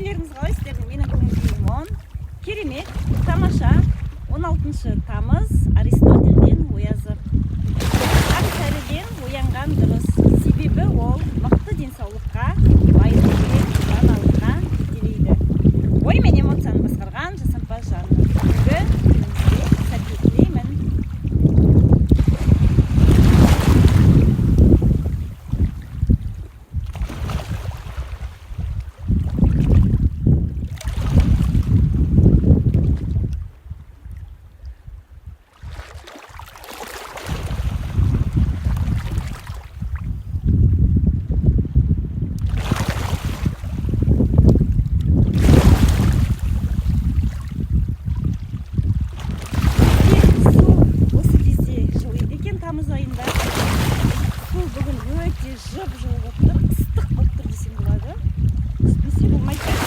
Күнүлөрүңүз калай сиздердин? Менин көңүл күйүм 10. Керемет, тамаша. 16-тамыз Аристотельдин оязы. Ак сәріден оянган дұрыс. Себебі ол мықты денсаулыққа, байлық пен даналыққа жетелейді. Ой мен эмоцияны басқарған жасампаз жанр. Бүгінгі күніңізге сәтті тілеймін. Тамыз айында су бүгін өте жып-жылы болып тұр, ыстық болып тұр десем болады. Үстінсе болмайды.